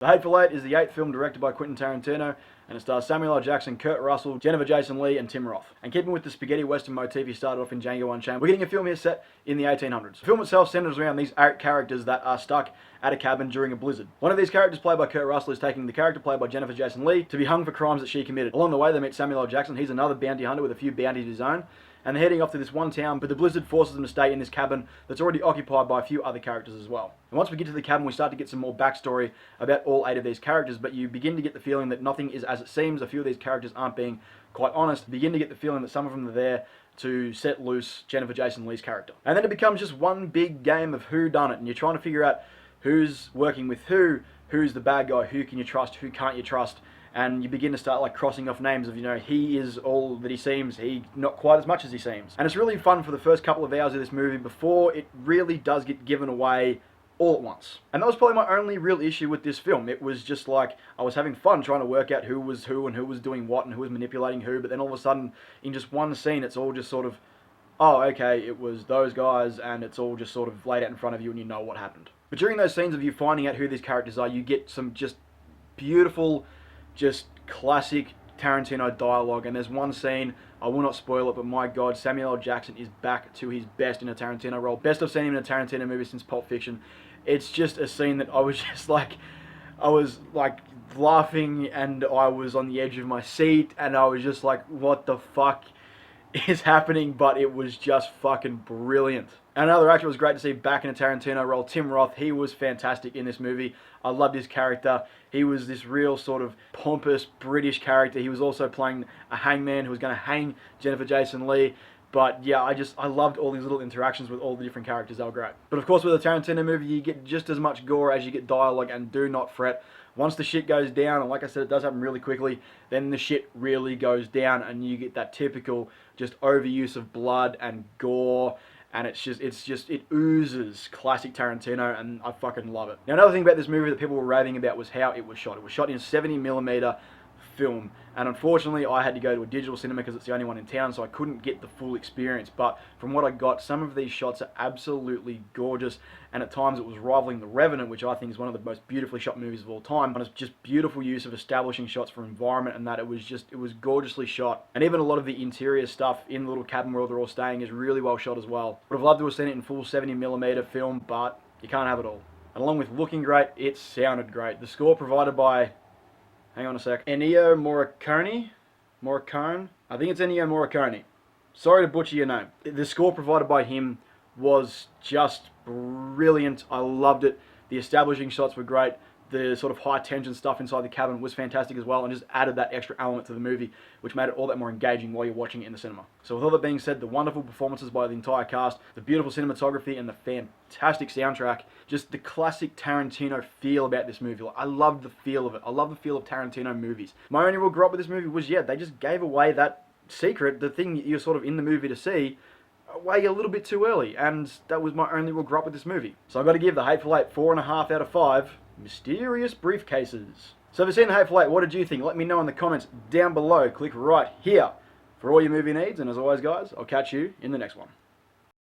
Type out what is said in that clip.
The Hateful Eight is the 8th film directed by Quentin Tarantino, and it stars Samuel L. Jackson, Kurt Russell, Jennifer Jason Leigh, and Tim Roth. And keeping with the spaghetti western motif he started off in Django Unchained, we're getting a film here set in the 1800s. The film itself centers around these 8 characters that are stuck at a cabin during a blizzard. One of these characters, played by Kurt Russell, is taking the character played by Jennifer Jason Leigh to be hung for crimes that she committed. Along the way, they meet Samuel L. Jackson. He's another bounty hunter with a few bounties of his own, and they're heading off to this one town, but the blizzard forces them to stay in this cabin that's already occupied by a few other characters as well. And once we get to the cabin, we start to get some more backstory about all 8 of these characters, but you begin to get the feeling that nothing is as it seems. A few of these characters aren't being quite honest. You begin to get the feeling that some of them are there to set loose Jennifer Jason Leigh's character. And then it becomes just one big game of whodoneit, and you're trying to figure out who's working with who's the bad guy, who can you trust, who can't you trust. And you begin to start like crossing off names of, you know, he is all that he seems, he not quite as much as he seems. And it's really fun for the first couple of hours of this movie before it really does get given away all at once. And that was probably my only real issue with this film. It was just like, I was having fun trying to work out who was who and who was doing what and who was manipulating who, but then all of a sudden, in just one scene, it's all just sort of, oh, okay, it was those guys, and it's all just sort of laid out in front of you and you know what happened. But during those scenes of you finding out who these characters are, you get some just beautiful, just classic Tarantino dialogue. And there's one scene, I will not spoil it, but my god, Samuel L. Jackson is back to his best in a Tarantino role. Best I've seen him in a Tarantino movie since Pulp Fiction. It's just a scene that I was like laughing, and I was on the edge of my seat, and I was just like, what the fuck is happening? But it was just fucking brilliant. And another actor was great to see back in a Tarantino role, Tim Roth. He was fantastic in this movie. I loved his character. He was this real sort of pompous British character. He was also playing a hangman who was going to hang Jennifer Jason Leigh. But yeah, I loved all these little interactions with all the different characters. They were great. But of course, with a Tarantino movie, you get just as much gore as you get dialogue, and do not fret. Once the shit goes down, and like I said, it does happen really quickly, then the shit really goes down, and you get that typical just overuse of blood and gore. And it oozes classic Tarantino, and I fucking love it. Now, another thing about this movie that people were raving about was how it was shot. It was shot in 70mm film, and unfortunately I had to go to a digital cinema because it's the only one in town, so I couldn't get the full experience. But from what I got, some of these shots are absolutely gorgeous, and at times it was rivaling The Revenant, which I think is one of the most beautifully shot movies of all time. And it's just beautiful use of establishing shots for environment, and that it was gorgeously shot. And even a lot of the interior stuff in the little cabin where they're all staying is really well shot as well. Would have loved to have seen it in full 70mm film, but you can't have it all. And along with looking great, it sounded great. The score provided by, hang on a sec, Ennio Morricone? I think it's Ennio Morricone. Sorry to butcher your name. The score provided by him was just brilliant. I loved it. The establishing shots were great. The sort of high tension stuff inside the cabin was fantastic as well, and just added that extra element to the movie, which made it all that more engaging while you're watching it in the cinema. So with all that being said, the wonderful performances by the entire cast, the beautiful cinematography, and the fantastic soundtrack, just the classic Tarantino feel about this movie. Like, I loved the feel of it. I love the feel of Tarantino movies. My only real gripe with this movie was, yeah, they just gave away that secret, the thing that you're sort of in the movie to see, away a little bit too early, and that was my only real gripe with this movie. So I've got to give The Hateful Eight 4.5 out of 5 mysterious briefcases. So if you've seen The Hateful Eight, what did you think? Let me know in the comments down below. Click right here for all your movie needs, and as always guys, I'll catch you in the next one.